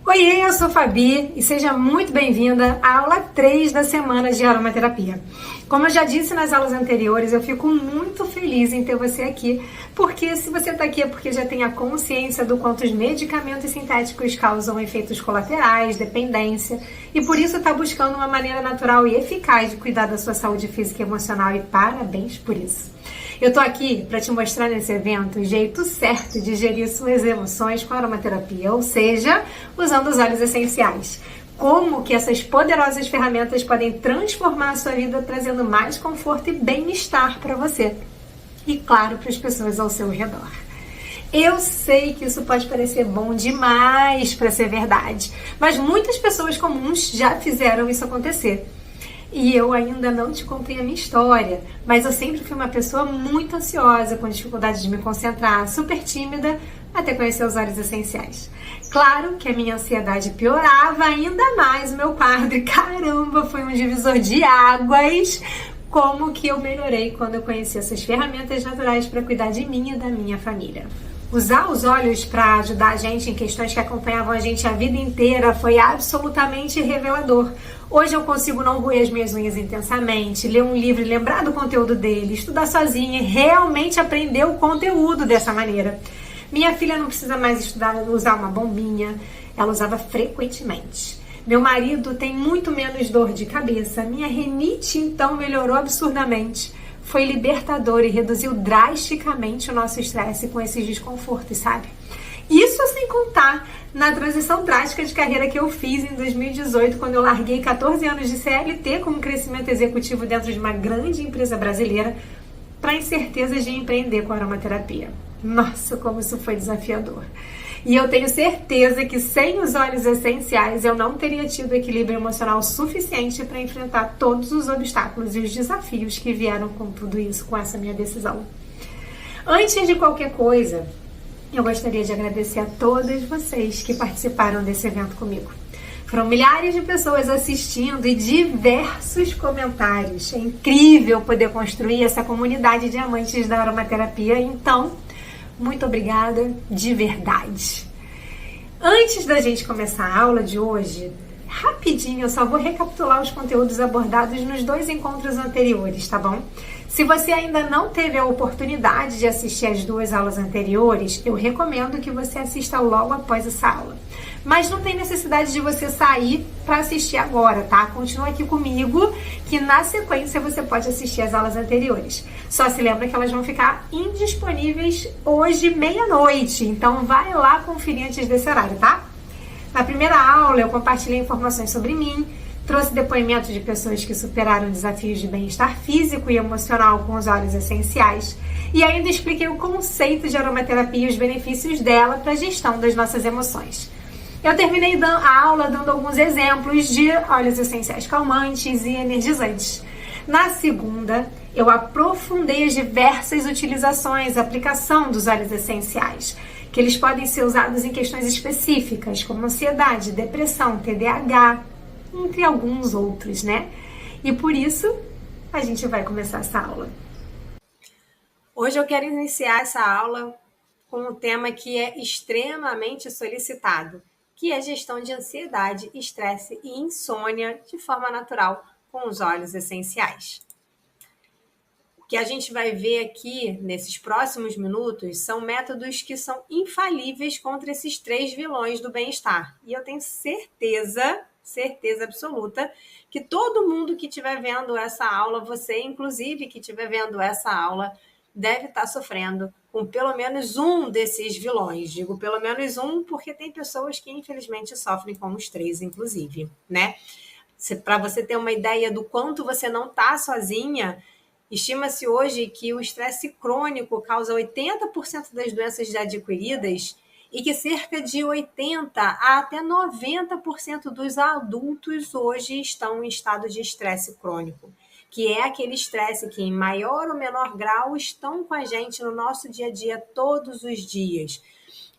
Oiê, eu sou Fabi e seja muito bem-vinda à aula 3 da semana de aromaterapia. Como eu já disse nas aulas anteriores, eu fico muito feliz em ter você aqui, porque se você está aqui é porque já tem a consciência do quanto os medicamentos sintéticos causam efeitos colaterais, dependência, e por isso está buscando uma maneira natural e eficaz de cuidar da sua saúde física e emocional, e parabéns por isso. Eu tô aqui para te mostrar nesse evento o jeito certo de gerir suas emoções com a aromaterapia, ou seja, usando os óleos essenciais. Como que essas poderosas ferramentas podem transformar a sua vida, trazendo mais conforto e bem-estar para você. E claro, para as pessoas ao seu redor. Eu sei que isso pode parecer bom demais para ser verdade, mas muitas pessoas comuns já fizeram isso acontecer. E eu ainda não te contei a minha história, mas eu sempre fui uma pessoa muito ansiosa, com dificuldade de me concentrar, super tímida, até conhecer os óleos essenciais. Claro que a minha ansiedade piorava ainda mais o meu quadro, e caramba, foi um divisor de águas. Como que eu melhorei quando eu conheci essas ferramentas naturais para cuidar de mim e da minha família. Usar os óleos para ajudar a gente em questões que acompanhavam a gente a vida inteira foi absolutamente revelador. Hoje eu consigo não roer as minhas unhas intensamente, ler um livro e lembrar do conteúdo dele, estudar sozinha e realmente aprender o conteúdo dessa maneira. Minha filha não precisa mais usar uma bombinha, ela usava frequentemente. Meu marido tem muito menos dor de cabeça, minha rinite então melhorou absurdamente. Foi libertador e reduziu drasticamente o nosso estresse com esses desconfortos, sabe? Isso sem contar na transição drástica de carreira que eu fiz em 2018, quando eu larguei 14 anos de CLT como crescimento executivo dentro de uma grande empresa brasileira para incertezas de empreender com aromaterapia. Nossa, como isso foi desafiador. E eu tenho certeza que sem os óleos essenciais eu não teria tido equilíbrio emocional suficiente para enfrentar todos os obstáculos e os desafios que vieram com tudo isso, com essa minha decisão. Antes de qualquer coisa, eu gostaria de agradecer a todas vocês que participaram desse evento comigo. Foram milhares de pessoas assistindo e diversos comentários. É incrível poder construir essa comunidade de amantes da aromaterapia, então muito obrigada de verdade. Antes da gente começar a aula de hoje, rapidinho eu só vou recapitular os conteúdos abordados nos 2 encontros anteriores, tá bom? Se você ainda não teve a oportunidade de assistir as 2 aulas anteriores, eu recomendo que você assista logo após essa aula. Mas não tem necessidade de você sair para assistir agora, tá? Continua aqui comigo, que na sequência você pode assistir as aulas anteriores. Só se lembra que elas vão ficar indisponíveis hoje, meia-noite. Então vai lá conferir antes desse horário, tá? Na primeira aula eu compartilhei informações sobre mim, trouxe depoimentos de pessoas que superaram desafios de bem-estar físico e emocional com os óleos essenciais e ainda expliquei o conceito de aromaterapia e os benefícios dela para a gestão das nossas emoções. Eu terminei a aula dando alguns exemplos de óleos essenciais calmantes e energizantes. Na segunda, eu aprofundei as diversas utilizações, aplicação dos óleos essenciais, que eles podem ser usados em questões específicas, como ansiedade, depressão, TDAH, entre alguns outros, né? E por isso, a gente vai começar essa aula. Hoje eu quero iniciar essa aula com um tema que é extremamente solicitado, que é a gestão de ansiedade, estresse e insônia de forma natural com os óleos essenciais. O que a gente vai ver aqui nesses próximos minutos são métodos que são infalíveis contra esses 3 vilões do bem-estar. E eu tenho certeza absoluta, que todo mundo que estiver vendo essa aula, você inclusive que estiver vendo essa aula, deve estar sofrendo com pelo menos um desses vilões. Digo pelo menos um, porque tem pessoas que infelizmente sofrem com os 3, inclusive, né? Para você ter uma ideia do quanto você não está sozinha, estima-se hoje que o estresse crônico causa 80% das doenças já adquiridas e que cerca de 80% a até 90% dos adultos hoje estão em estado de estresse crônico, que é aquele estresse que em maior ou menor grau estão com a gente no nosso dia a dia todos os dias.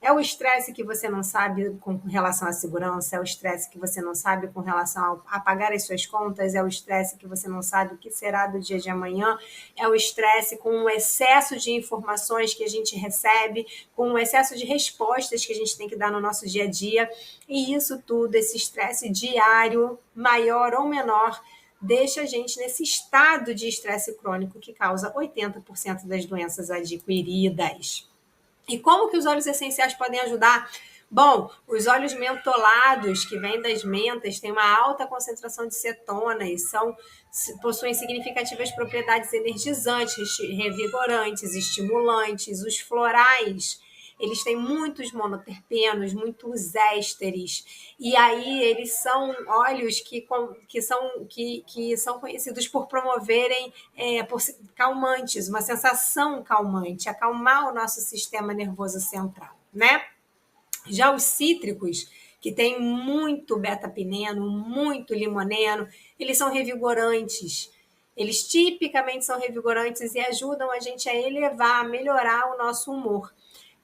É o estresse que você não sabe com relação à segurança, é o estresse que você não sabe com relação a pagar as suas contas, é o estresse que você não sabe o que será do dia de amanhã, é o estresse com o excesso de informações que a gente recebe, com o excesso de respostas que a gente tem que dar no nosso dia a dia. E isso tudo, esse estresse diário, maior ou menor, deixa a gente nesse estado de estresse crônico que causa 80% das doenças adquiridas. E como que os óleos essenciais podem ajudar? Bom, os óleos mentolados, que vêm das mentas, têm uma alta concentração de cetona e possuem significativas propriedades energizantes, revigorantes, estimulantes. Os florais, eles têm muitos monoterpenos, muitos ésteres, e aí eles são óleos que são conhecidos por promoverem por calmantes, uma sensação calmante, acalmar o nosso sistema nervoso central, né? Já os cítricos, que tem muito beta-pineno, muito limoneno, eles são revigorantes. Eles tipicamente são revigorantes e ajudam a gente a elevar, a melhorar o nosso humor.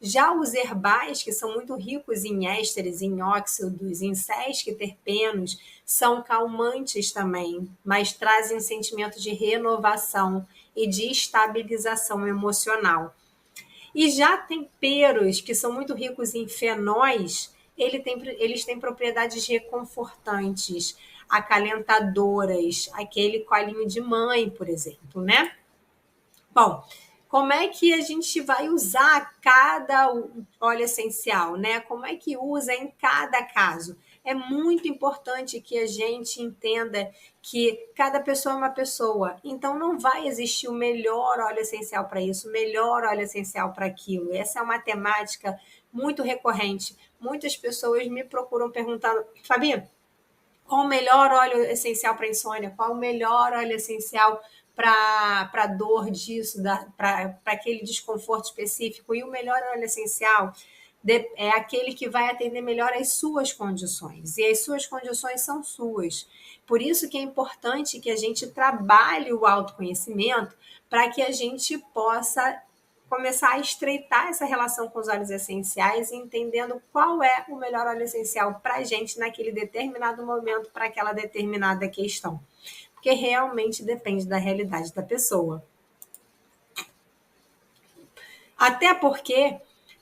Já os herbais, que são muito ricos em ésteres, em óxidos, em sesquiterpenos, são calmantes também, mas trazem um sentimento de renovação e de estabilização emocional. E já temperos, que são muito ricos em fenóis, eles têm propriedades reconfortantes, acalentadoras, aquele colinho de mãe, por exemplo, né? Bom, como é que a gente vai usar cada óleo essencial, né? Como é que usa em cada caso? É muito importante que a gente entenda que cada pessoa é uma pessoa, então não vai existir o melhor óleo essencial para isso, o melhor óleo essencial para aquilo. Essa é uma temática muito recorrente. Muitas pessoas me procuram perguntando, Fabi, qual o melhor óleo essencial para insônia? Qual o melhor óleo essencial para dor disso, para aquele desconforto específico? E o melhor óleo essencial é aquele que vai atender melhor às suas condições. E as suas condições são suas. Por isso que é importante que a gente trabalhe o autoconhecimento para que a gente possa começar a estreitar essa relação com os óleos essenciais, entendendo qual é o melhor óleo essencial para a gente naquele determinado momento, para aquela determinada questão. Porque realmente depende da realidade da pessoa. Até porque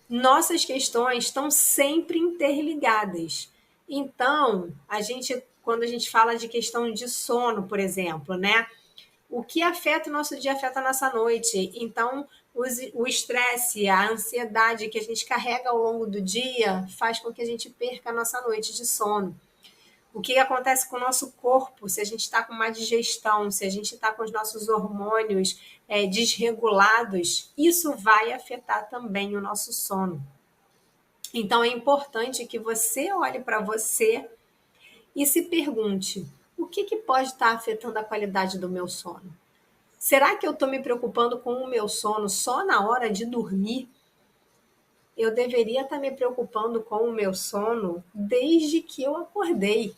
nossas questões estão sempre interligadas. Então, quando a gente fala de questão de sono, por exemplo, né? O que afeta o nosso dia afeta a nossa noite. Então, o estresse, a ansiedade que a gente carrega ao longo do dia faz com que a gente perca a nossa noite de sono. O que acontece com o nosso corpo, se a gente está com má digestão, se a gente está com os nossos hormônios desregulados, isso vai afetar também o nosso sono. Então, é importante que você olhe para você e se pergunte, o que pode estar afetando a qualidade do meu sono? Será que eu estou me preocupando com o meu sono só na hora de dormir? Eu deveria estar me preocupando com o meu sono desde que eu acordei.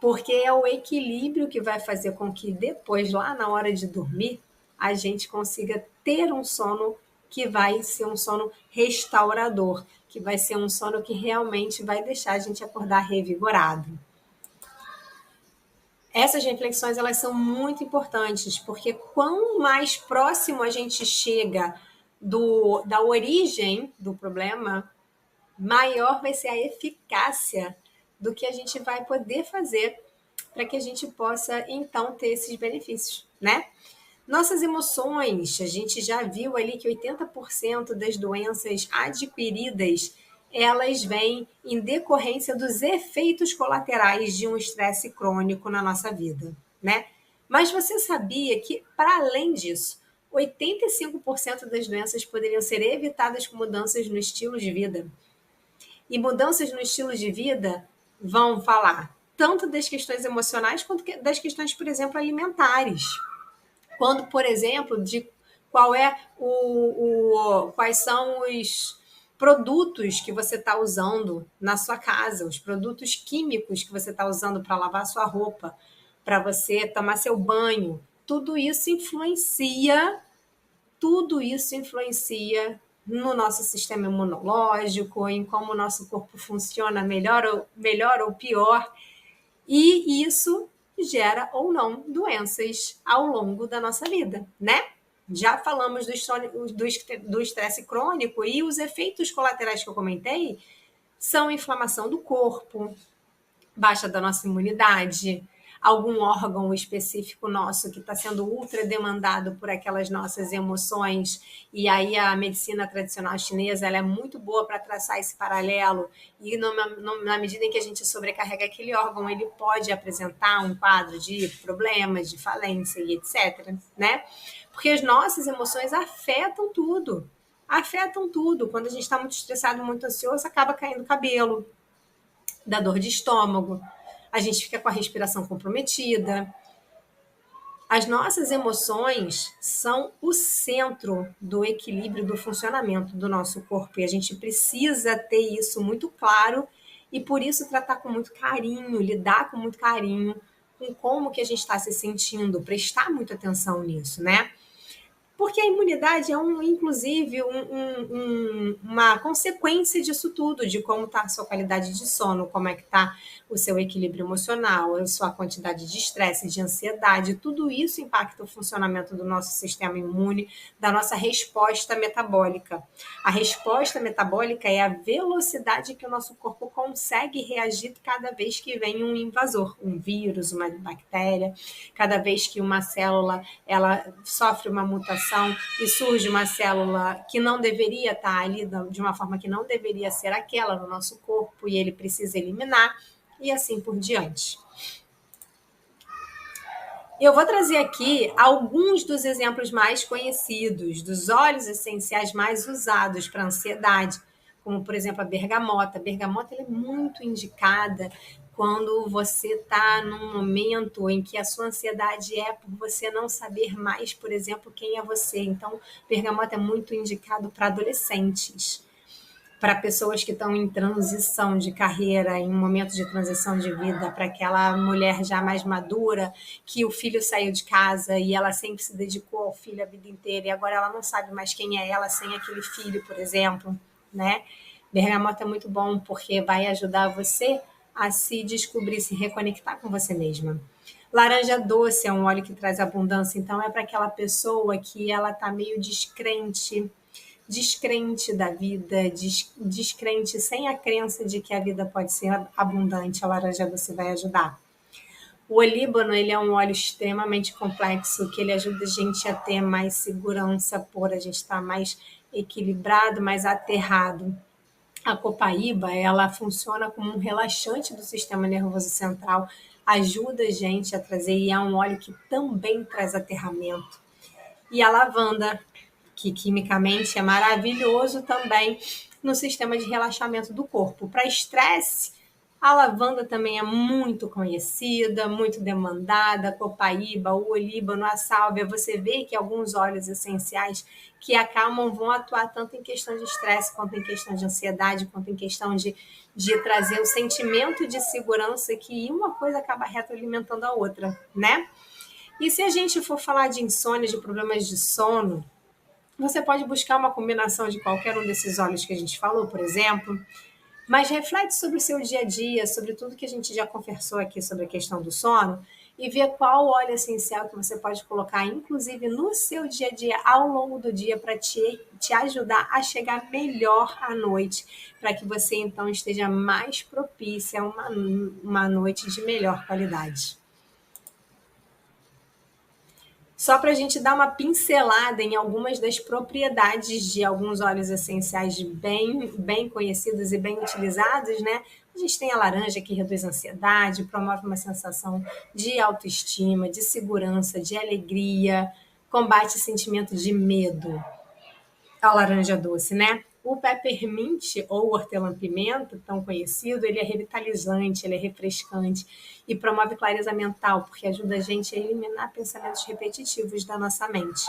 Porque é o equilíbrio que vai fazer com que depois, lá na hora de dormir, a gente consiga ter um sono que vai ser um sono restaurador, que vai ser um sono que realmente vai deixar a gente acordar revigorado. Essas reflexões elas são muito importantes, porque quanto mais próximo a gente chega da origem do problema, maior vai ser a eficácia do que a gente vai poder fazer para que a gente possa, então, ter esses benefícios, né? Nossas emoções, a gente já viu ali que 80% das doenças adquiridas, elas vêm em decorrência dos efeitos colaterais de um estresse crônico na nossa vida, né? Mas você sabia que, para além disso, 85% das doenças poderiam ser evitadas com mudanças no estilo de vida? E mudanças no estilo de vida vão falar tanto das questões emocionais quanto das questões, por exemplo, alimentares. Quando, por exemplo, de quais são os produtos que você está usando na sua casa, os produtos químicos que você está usando para lavar sua roupa, para você tomar seu banho, tudo isso influencia no nosso sistema imunológico, em como o nosso corpo funciona melhor ou pior, e isso gera ou não doenças ao longo da nossa vida, né? Já falamos do estresse crônico e os efeitos colaterais que eu comentei são inflamação do corpo, baixa da nossa imunidade, algum órgão específico nosso que está sendo ultra demandado por aquelas nossas emoções, e aí a medicina tradicional chinesa ela é muito boa para traçar esse paralelo, e na medida em que a gente sobrecarrega aquele órgão, ele pode apresentar um quadro de problemas, de falência e etc, né? Porque as nossas emoções afetam tudo. Quando a gente está muito estressado, muito ansioso, acaba caindo cabelo, dá dor de estômago, a gente fica com a respiração comprometida. As nossas emoções são o centro do equilíbrio do funcionamento do nosso corpo e a gente precisa ter isso muito claro e por isso tratar com muito carinho, lidar com muito carinho com como que a gente está se sentindo, prestar muita atenção nisso, né? Porque a imunidade é, inclusive, uma consequência disso tudo, de como está a sua qualidade de sono, como é que está o seu equilíbrio emocional, a sua quantidade de estresse, de ansiedade, tudo isso impacta o funcionamento do nosso sistema imune, da nossa resposta metabólica. A resposta metabólica é a velocidade que o nosso corpo consegue reagir cada vez que vem um invasor, um vírus, uma bactéria, cada vez que uma célula ela sofre uma mutação e surge uma célula que não deveria estar ali, de uma forma que não deveria ser aquela no nosso corpo, e ele precisa eliminar, e assim por diante. Eu vou trazer aqui alguns dos exemplos mais conhecidos, dos óleos essenciais mais usados para ansiedade, como, por exemplo, a bergamota. A bergamota ela é muito indicada quando você está num momento em que a sua ansiedade é por você não saber mais, por exemplo, quem é você. Então, bergamota é muito indicado para adolescentes, para pessoas que estão em transição de carreira, em um momento de transição de vida, para aquela mulher já mais madura, que o filho saiu de casa e ela sempre se dedicou ao filho a vida inteira e agora ela não sabe mais quem é ela sem aquele filho, por exemplo, né? Bergamota é muito bom porque vai ajudar você a se descobrir, se reconectar com você mesma. Laranja doce é um óleo que traz abundância, então é para aquela pessoa que ela está meio descrente da vida, descrente, sem a crença de que a vida pode ser abundante, a laranja doce vai ajudar. O olíbano, ele é um óleo extremamente complexo, que ele ajuda a gente a ter mais segurança, por a gente estar mais equilibrado, mais aterrado. A copaíba, ela funciona como um relaxante do sistema nervoso central, ajuda a gente a trazer, e é um óleo que também traz aterramento. E a lavanda, que quimicamente é maravilhoso também no sistema de relaxamento do corpo. Para estresse, a lavanda também é muito conhecida, muito demandada, a copaíba, o olíbano, a sálvia. Você vê que alguns óleos essenciais que acalmam vão atuar tanto em questão de estresse, quanto em questão de ansiedade, quanto em questão de trazer o sentimento de segurança, que uma coisa acaba retroalimentando a outra, né? E se a gente for falar de insônia, de problemas de sono, você pode buscar uma combinação de qualquer um desses óleos que a gente falou, por exemplo, mas reflete sobre o seu dia a dia, sobre tudo que a gente já conversou aqui sobre a questão do sono, e vê qual óleo essencial que você pode colocar, inclusive no seu dia a dia, ao longo do dia, para te ajudar a chegar melhor à noite, para que você então esteja mais propícia a uma noite de melhor qualidade. Só para a gente dar uma pincelada em algumas das propriedades de alguns óleos essenciais bem conhecidos e bem utilizados, né? A gente tem a laranja, que reduz a ansiedade, promove uma sensação de autoestima, de segurança, de alegria, combate sentimento de medo. A laranja doce, né? O peppermint, ou hortelã-pimenta, tão conhecido, ele é revitalizante, ele é refrescante e promove clareza mental, porque ajuda a gente a eliminar pensamentos repetitivos da nossa mente.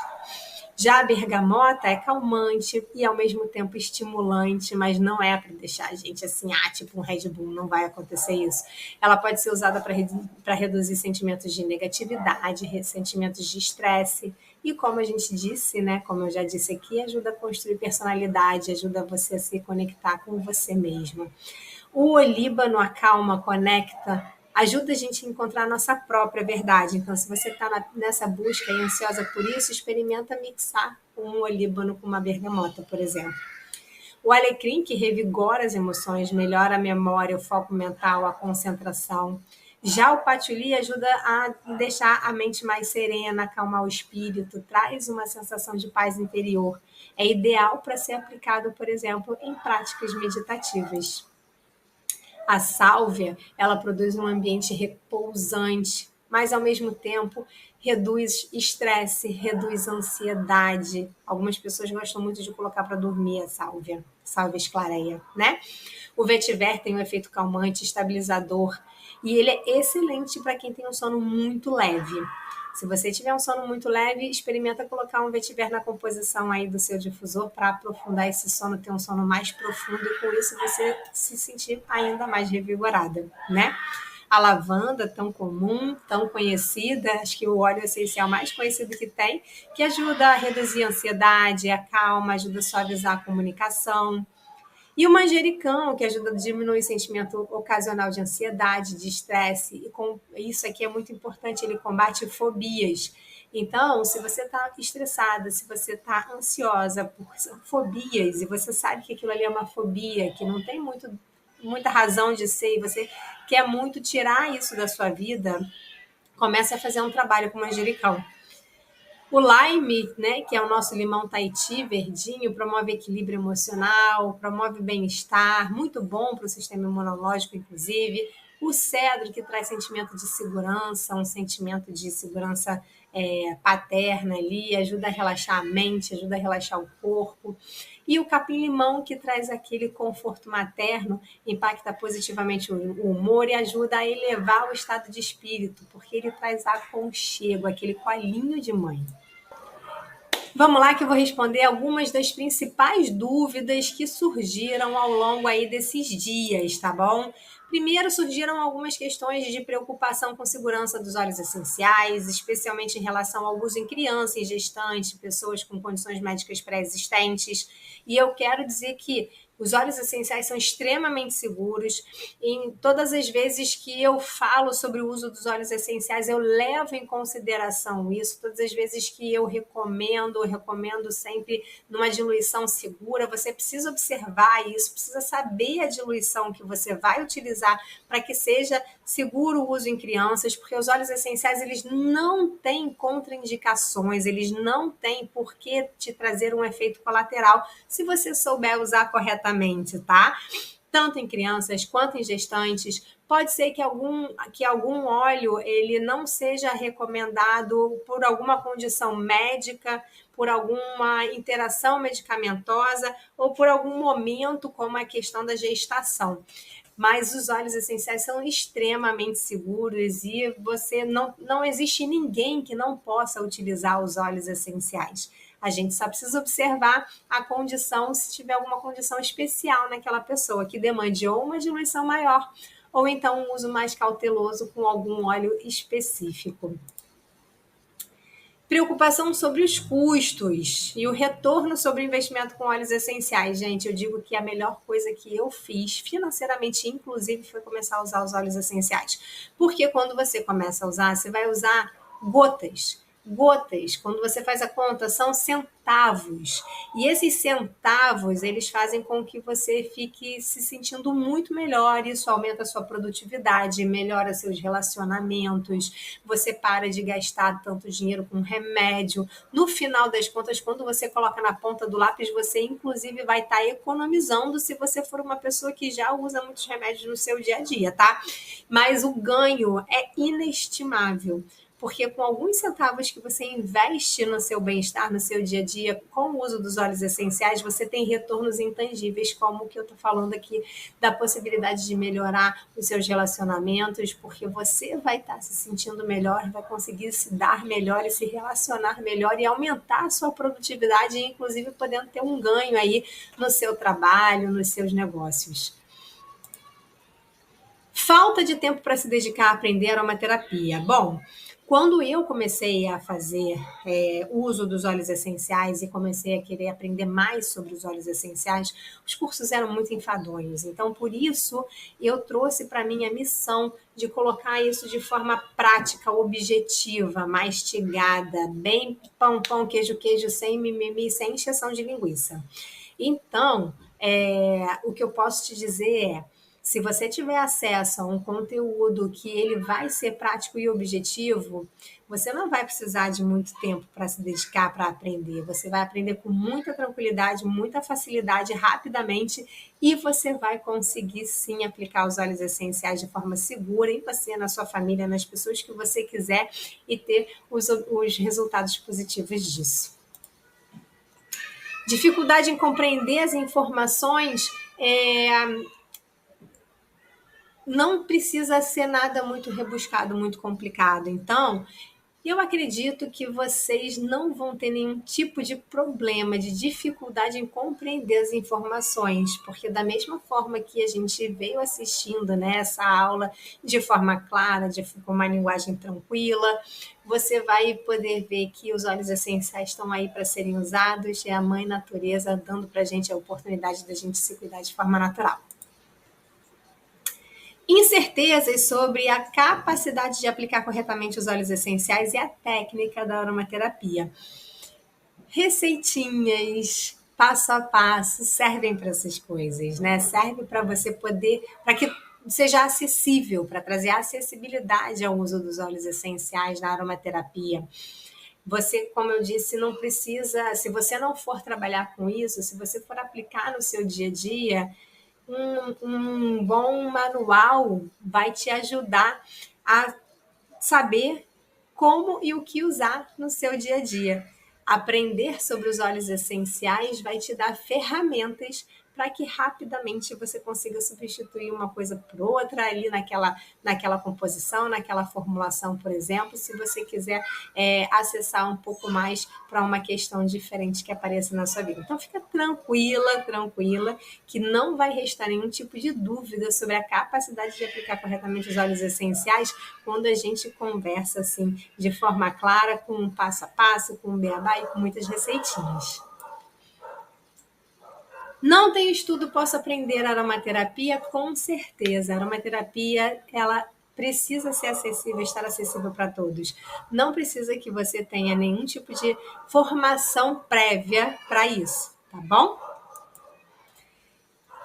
Já a bergamota é calmante e ao mesmo tempo estimulante, mas não é para deixar a gente assim, tipo um Red Bull, não vai acontecer isso. Ela pode ser usada para reduzir sentimentos de negatividade, sentimentos de estresse, E como a gente disse, né, como eu já disse aqui, ajuda a construir personalidade, ajuda você a se conectar com você mesmo. O olíbano acalma, conecta, ajuda a gente a encontrar a nossa própria verdade. Então, se você está nessa busca e ansiosa por isso, experimenta mixar um olíbano com uma bergamota, por exemplo. O alecrim, que revigora as emoções, melhora a memória, o foco mental, a concentração. Já o patchouli ajuda a deixar a mente mais serena, acalmar o espírito, traz uma sensação de paz interior. É ideal para ser aplicado, por exemplo, em práticas meditativas. A sálvia, ela produz um ambiente repousante, mas ao mesmo tempo reduz estresse, reduz ansiedade. Algumas pessoas gostam muito de colocar para dormir a sálvia esclareia, né? O vetiver tem um efeito calmante, estabilizador, e ele é excelente para quem tem um sono muito leve. Se você tiver um sono muito leve, experimenta colocar um vetiver na composição aí do seu difusor para aprofundar esse sono, ter um sono mais profundo e com isso você se sentir ainda mais revigorada, né? A lavanda, tão comum, tão conhecida, acho que o óleo essencial mais conhecido que tem, que ajuda a reduzir a ansiedade, a calma, ajuda a suavizar a comunicação. E o manjericão, que ajuda a diminuir o sentimento ocasional de ansiedade, de estresse. E com isso aqui é muito importante, ele combate fobias. Então, se você está estressada, se você está ansiosa por fobias, e você sabe que aquilo ali é uma fobia, que não tem muita razão de ser, e você quer muito tirar isso da sua vida, comece a fazer um trabalho com manjericão. O lime, né, que é o nosso limão Tahiti verdinho, promove equilíbrio emocional, promove bem-estar, muito bom para o sistema imunológico, inclusive. O cedro, que traz sentimento de segurança, um sentimento de segurança paterna ali, ajuda a relaxar a mente, ajuda a relaxar o corpo. E o capim-limão, que traz aquele conforto materno, impacta positivamente o humor e ajuda a elevar o estado de espírito, porque ele traz aconchego, aquele colinho de mãe. Vamos lá que eu vou responder algumas das principais dúvidas que surgiram ao longo aí desses dias, tá bom? Primeiro, surgiram algumas questões de preocupação com segurança dos óleos essenciais, especialmente em relação ao uso em criança, em gestante, pessoas com condições médicas pré-existentes. E eu quero dizer que os óleos essenciais são extremamente seguros. Em todas as vezes que eu falo sobre o uso dos óleos essenciais, eu levo em consideração isso. Todas as vezes que eu recomendo sempre numa diluição segura. Você precisa observar isso, precisa saber a diluição que você vai utilizar para que seja seguro o uso em crianças, porque os óleos essenciais eles não têm contraindicações, eles não têm por que te trazer um efeito colateral se você souber usar corretamente, tá? Tanto em crianças quanto em gestantes. Pode ser que algum óleo ele não seja recomendado por alguma condição médica, por alguma interação medicamentosa ou por algum momento, como a questão da gestação. Mas os óleos essenciais são extremamente seguros e não existe ninguém que não possa utilizar os óleos essenciais. A gente só precisa observar a condição, se tiver alguma condição especial naquela pessoa, que demande ou uma diluição maior, ou então um uso mais cauteloso com algum óleo específico. Preocupação sobre os custos e o retorno sobre o investimento com óleos essenciais. Gente, eu digo que a melhor coisa que eu fiz financeiramente, inclusive, foi começar a usar os óleos essenciais. Porque quando você começa a usar, você vai usar gotas. Gotas, quando você faz a conta, são centavos. E esses centavos, eles fazem com que você fique se sentindo muito melhor. Isso aumenta a sua produtividade, melhora seus relacionamentos. Você para de gastar tanto dinheiro com remédio. No final das contas, quando você coloca na ponta do lápis, você inclusive vai estar economizando se você for uma pessoa que já usa muitos remédios no seu dia a dia, tá? Mas o ganho é inestimável. Porque com alguns centavos que você investe no seu bem-estar, no seu dia a dia, com o uso dos óleos essenciais, você tem retornos intangíveis, como o que eu estou falando aqui, da possibilidade de melhorar os seus relacionamentos, porque você vai estar se sentindo melhor, vai conseguir se dar melhor e se relacionar melhor e aumentar a sua produtividade, inclusive podendo ter um ganho aí no seu trabalho, nos seus negócios. Falta de tempo para se dedicar a aprender aromaterapia. Bom, Quando eu comecei a fazer uso dos óleos essenciais e comecei a querer aprender mais sobre os óleos essenciais, os cursos eram muito enfadonhos. Então, por isso, eu trouxe para mim a missão de colocar isso de forma prática, objetiva, mastigada, bem pão, pão, queijo, queijo, sem mimimi, sem encheção de linguiça. Então, o que eu posso te dizer é, se você tiver acesso a um conteúdo que ele vai ser prático e objetivo, você não vai precisar de muito tempo para se dedicar para aprender. Você vai aprender com muita tranquilidade, muita facilidade, rapidamente, e você vai conseguir sim aplicar os óleos essenciais de forma segura em você, na sua família, nas pessoas que você quiser e ter os resultados positivos disso. Dificuldade em compreender as informações não precisa ser nada muito rebuscado, muito complicado. Então, eu acredito que vocês não vão ter nenhum tipo de problema, de dificuldade em compreender as informações, porque da mesma forma que a gente veio assistindo, né, essa aula de forma clara, com uma linguagem tranquila, você vai poder ver que os óleos essenciais estão aí para serem usados, é a mãe natureza dando para a gente a oportunidade da gente se cuidar de forma natural. Incertezas sobre a capacidade de aplicar corretamente os óleos essenciais e a técnica da aromaterapia. Receitinhas, passo a passo, servem para essas coisas, né? Serve para você poder, para que seja acessível, para trazer acessibilidade ao uso dos óleos essenciais na aromaterapia. Você, como eu disse, não precisa, se você não for trabalhar com isso, se você for aplicar no seu dia a dia, um bom manual vai te ajudar a saber como e o que usar no seu dia a dia. Aprender sobre os óleos essenciais vai te dar ferramentas para que rapidamente você consiga substituir uma coisa por outra ali naquela composição, naquela formulação, por exemplo, se você quiser acessar um pouco mais para uma questão diferente que apareça na sua vida. Então, fica tranquila, que não vai restar nenhum tipo de dúvida sobre a capacidade de aplicar corretamente os óleos essenciais quando a gente conversa assim, de forma clara, com um passo a passo, com um beabá e com muitas receitinhas. Não tenho estudo, posso aprender aromaterapia? Com certeza. A aromaterapia, ela precisa ser acessível, estar acessível para todos. Não precisa que você tenha nenhum tipo de formação prévia para isso, tá bom?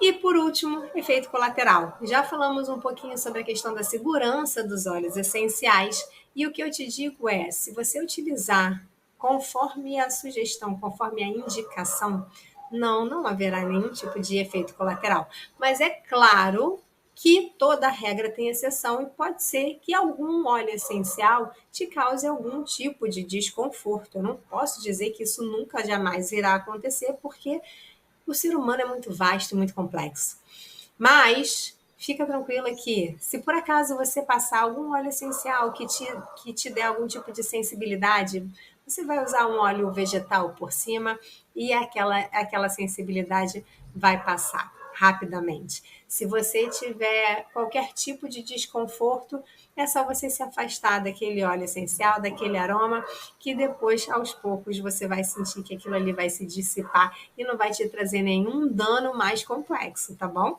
E por último, efeito colateral. Já falamos um pouquinho sobre a questão da segurança dos óleos essenciais e o que eu te digo é, se você utilizar conforme a sugestão, conforme a indicação, não haverá nenhum tipo de efeito colateral. Mas é claro que toda regra tem exceção e pode ser que algum óleo essencial te cause algum tipo de desconforto. Eu não posso dizer que isso nunca, jamais irá acontecer, porque o ser humano é muito vasto e muito complexo. Mas fica tranquila que, se por acaso você passar algum óleo essencial que te dê algum tipo de sensibilidade, você vai usar um óleo vegetal por cima e aquela sensibilidade vai passar rapidamente. Se você tiver qualquer tipo de desconforto, é só você se afastar daquele óleo essencial, daquele aroma, que depois, aos poucos, você vai sentir que aquilo ali vai se dissipar e não vai te trazer nenhum dano mais complexo, tá bom?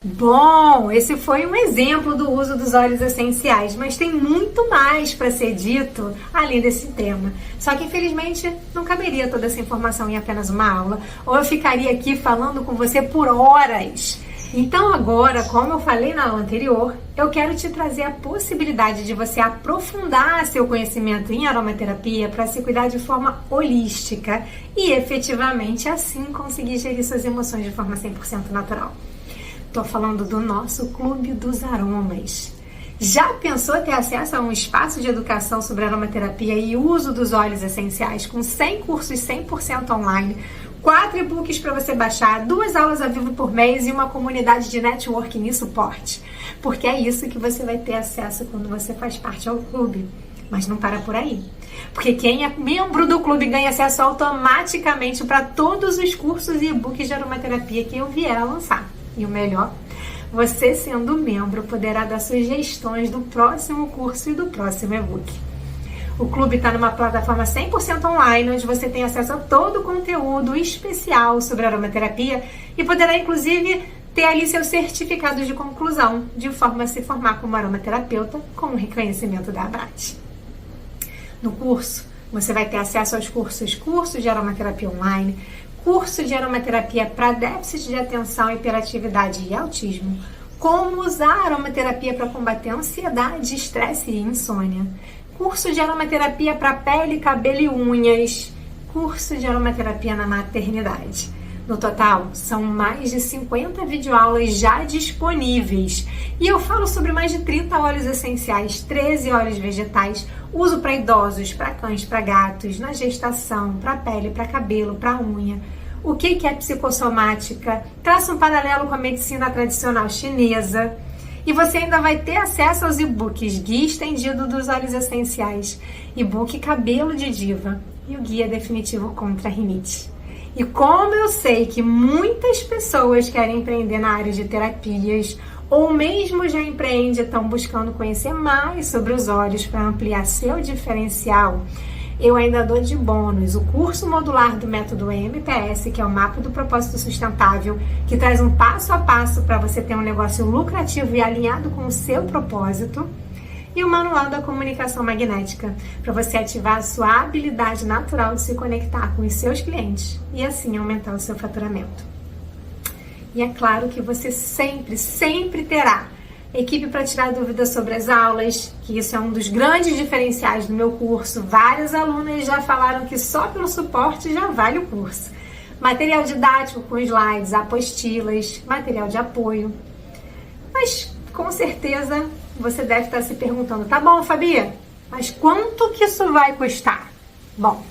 Bom, esse foi um exemplo do uso dos óleos essenciais, mas tem muito mais para ser dito além desse tema. Só que, infelizmente, não caberia toda essa informação em apenas uma aula, ou eu ficaria aqui falando com você por horas. Então agora, como eu falei na aula anterior, eu quero te trazer a possibilidade de você aprofundar seu conhecimento em aromaterapia para se cuidar de forma holística e efetivamente assim conseguir gerir suas emoções de forma 100% natural. Estou falando do nosso Clube dos Aromas. Já pensou ter acesso a um espaço de educação sobre aromaterapia e uso dos óleos essenciais com 100 cursos 100% online, 4 e-books para você baixar, 2 aulas ao vivo por mês e uma comunidade de networking e suporte? Porque é isso que você vai ter acesso quando você faz parte ao clube. Mas não para por aí. Porque quem é membro do clube ganha acesso automaticamente para todos os cursos e e-books de aromaterapia que eu vier a lançar. E o melhor, você sendo membro poderá dar sugestões do próximo curso e do próximo e-book. O clube está numa plataforma 100% online, onde você tem acesso a todo o conteúdo especial sobre aromaterapia e poderá, inclusive, ter ali seu certificado de conclusão, de forma a se formar como aromaterapeuta com o reconhecimento da ABRAT. No curso, você vai ter acesso aos curso de aromaterapia online, curso de aromaterapia para déficit de atenção, hiperatividade e autismo, como usar a aromaterapia para combater ansiedade, estresse e insônia, curso de aromaterapia para pele, cabelo e unhas, curso de aromaterapia na maternidade. No total, são mais de 50 videoaulas já disponíveis. E eu falo sobre mais de 30 óleos essenciais, 13 óleos vegetais, uso para idosos, para cães, para gatos, na gestação, para pele, para cabelo, para unha. O que é psicossomática? Traça um paralelo com a medicina tradicional chinesa. E você ainda vai ter acesso aos e-books Guia Estendido dos Óleos Essenciais, e-book Cabelo de Diva e o Guia Definitivo contra a Rinite. E como eu sei que muitas pessoas querem empreender na área de terapias, ou mesmo já empreende e estão buscando conhecer mais sobre os óleos para ampliar seu diferencial, eu ainda dou de bônus o curso modular do método MPS, que é o Mapa do Propósito Sustentável, que traz um passo a passo para você ter um negócio lucrativo e alinhado com o seu propósito, e o Manual da Comunicação Magnética, para você ativar a sua habilidade natural de se conectar com os seus clientes e assim aumentar o seu faturamento. E é claro que você sempre terá equipe para tirar dúvidas sobre as aulas, que isso é um dos grandes diferenciais do meu curso. Várias alunas já falaram que só pelo suporte já vale o curso. Material didático com slides, apostilas, material de apoio. Mas, com certeza, você deve estar se perguntando, tá bom, Fabi, mas quanto que isso vai custar? Bom,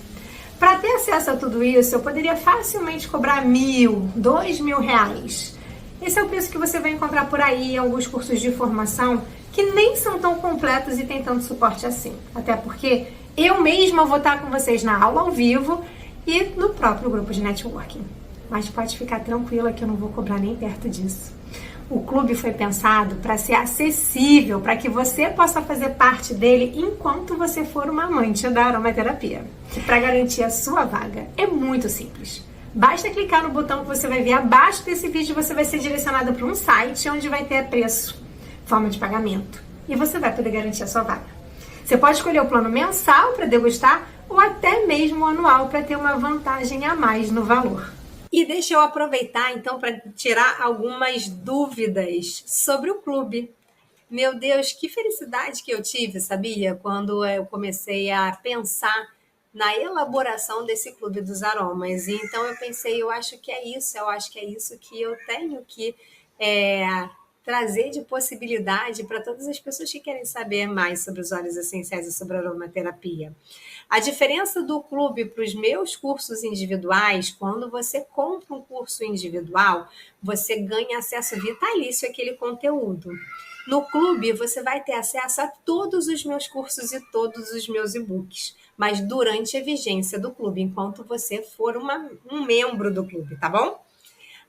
para ter acesso a tudo isso, eu poderia facilmente cobrar R$1.000, R$2.000. Esse é o preço que você vai encontrar por aí em alguns cursos de formação que nem são tão completos e tem tanto suporte assim. Até porque eu mesma vou estar com vocês na aula ao vivo e no próprio grupo de networking. Mas pode ficar tranquila que eu não vou cobrar nem perto disso. O clube foi pensado para ser acessível, para que você possa fazer parte dele enquanto você for uma amante da aromaterapia. E para garantir a sua vaga, é muito simples. Basta clicar no botão que você vai ver abaixo desse vídeo, você vai ser direcionado para um site onde vai ter preço, forma de pagamento, e você vai poder garantir a sua vaga. Você pode escolher o plano mensal para degustar ou até mesmo o anual para ter uma vantagem a mais no valor. E deixa eu aproveitar então para tirar algumas dúvidas sobre o clube. Meu Deus, que felicidade que eu tive, sabia? Quando eu comecei a pensar na elaboração desse clube dos aromas. E então eu pensei, eu acho que é isso que eu tenho que trazer de possibilidade para todas as pessoas que querem saber mais sobre os óleos essenciais e sobre a aromaterapia. A diferença do clube para os meus cursos individuais, quando você compra um curso individual, você ganha acesso vitalício àquele conteúdo. No clube, você vai ter acesso a todos os meus cursos e todos os meus e-books, mas durante a vigência do clube, enquanto você for um membro do clube, tá bom?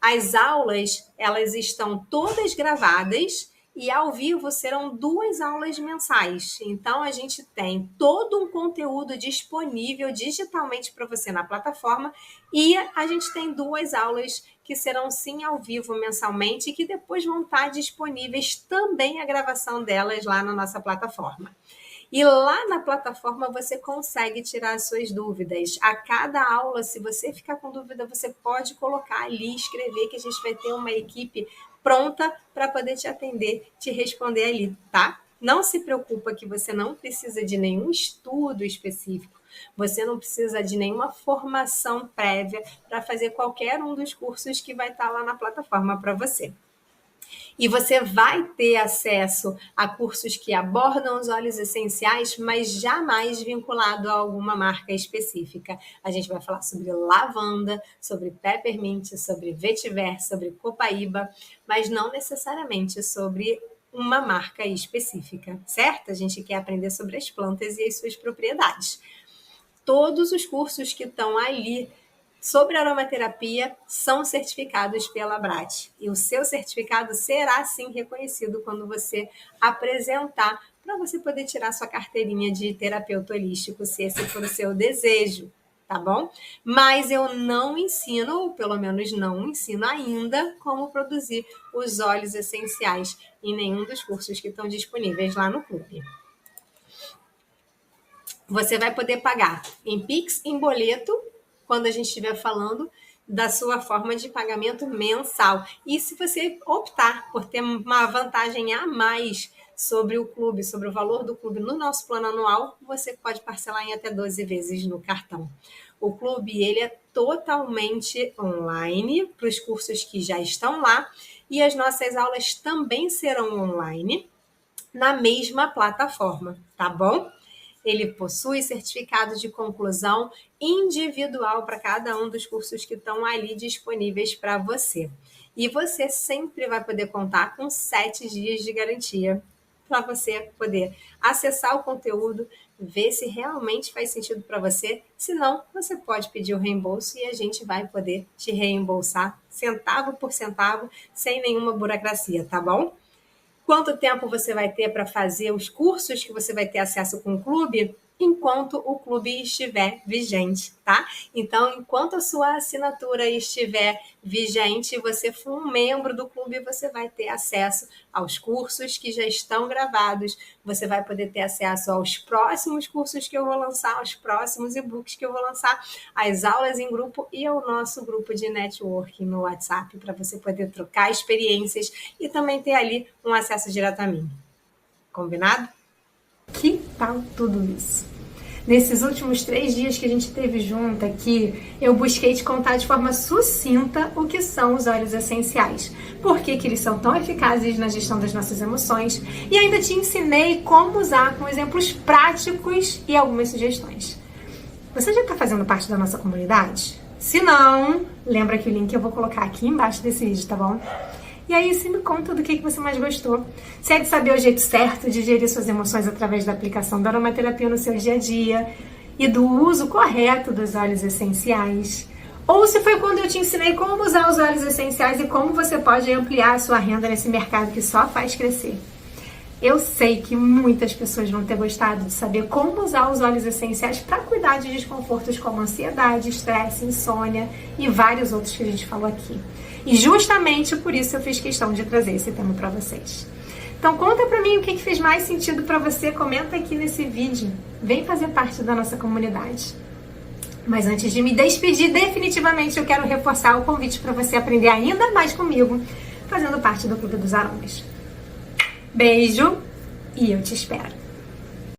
As aulas, elas estão todas gravadas e ao vivo serão 2 aulas mensais. Então, a gente tem todo um conteúdo disponível digitalmente para você na plataforma e a gente tem 2 aulas que serão sim ao vivo mensalmente e que depois vão estar disponíveis também a gravação delas lá na nossa plataforma. E lá na plataforma você consegue tirar as suas dúvidas. A cada aula, se você ficar com dúvida, você pode colocar ali, escrever, que a gente vai ter uma equipe pronta para poder te atender, te responder ali, tá? Não se preocupa que você não precisa de nenhum estudo específico, você não precisa de nenhuma formação prévia para fazer qualquer um dos cursos que vai estar lá na plataforma para você. E você vai ter acesso a cursos que abordam os óleos essenciais, mas jamais vinculado a alguma marca específica. A gente vai falar sobre lavanda, sobre peppermint, sobre vetiver, sobre copaíba, mas não necessariamente sobre uma marca específica, certo? A gente quer aprender sobre as plantas e as suas propriedades. Todos os cursos que estão ali sobre aromaterapia são certificados pela ABRAT. E o seu certificado será sim reconhecido quando você apresentar para você poder tirar sua carteirinha de terapeuta holístico, se esse for o seu desejo, tá bom? Mas eu não ensino, ou pelo menos não ensino ainda, como produzir os óleos essenciais em nenhum dos cursos que estão disponíveis lá no clube. Você vai poder pagar em Pix, em boleto, quando a gente estiver falando da sua forma de pagamento mensal. E se você optar por ter uma vantagem a mais sobre o clube, sobre o valor do clube no nosso plano anual, você pode parcelar em até 12 vezes no cartão. O clube, ele é totalmente online para os cursos que já estão lá e as nossas aulas também serão online na mesma plataforma, tá bom? Ele possui certificado de conclusão individual para cada um dos cursos que estão ali disponíveis para você. E você sempre vai poder contar com 7 dias de garantia para você poder acessar o conteúdo, ver se realmente faz sentido para você. Se não, você pode pedir o reembolso e a gente vai poder te reembolsar centavo por centavo, sem nenhuma burocracia, tá bom? Quanto tempo você vai ter para fazer os cursos que você vai ter acesso com o clube? Enquanto o clube estiver vigente, tá? Então, enquanto a sua assinatura estiver vigente, você for um membro do clube, você vai ter acesso aos cursos que já estão gravados, você vai poder ter acesso aos próximos cursos que eu vou lançar, aos próximos e-books que eu vou lançar, às aulas em grupo e ao nosso grupo de networking no WhatsApp, para você poder trocar experiências e também ter ali um acesso direto a mim. Combinado? Que tal tudo isso? Nesses últimos 3 dias que a gente teve junto aqui, eu busquei te contar de forma sucinta o que são os óleos essenciais, por que eles são tão eficazes na gestão das nossas emoções e ainda te ensinei como usar com exemplos práticos e algumas sugestões. Você já está fazendo parte da nossa comunidade? Se não, lembra que o link eu vou colocar aqui embaixo desse vídeo, tá bom? E aí você me conta do que você mais gostou. Se é de saber o jeito certo de gerir suas emoções através da aplicação da aromaterapia no seu dia a dia e do uso correto dos óleos essenciais. Ou se foi quando eu te ensinei como usar os óleos essenciais e como você pode ampliar a sua renda nesse mercado que só faz crescer. Eu sei que muitas pessoas vão ter gostado de saber como usar os óleos essenciais para cuidar de desconfortos como ansiedade, estresse, insônia e vários outros que a gente falou aqui. E justamente por isso eu fiz questão de trazer esse tema para vocês. Então conta para mim o que fez mais sentido para você, comenta aqui nesse vídeo. Vem fazer parte da nossa comunidade. Mas antes de me despedir definitivamente, eu quero reforçar o convite para você aprender ainda mais comigo, fazendo parte do Clube dos Aromas. Beijo e eu te espero.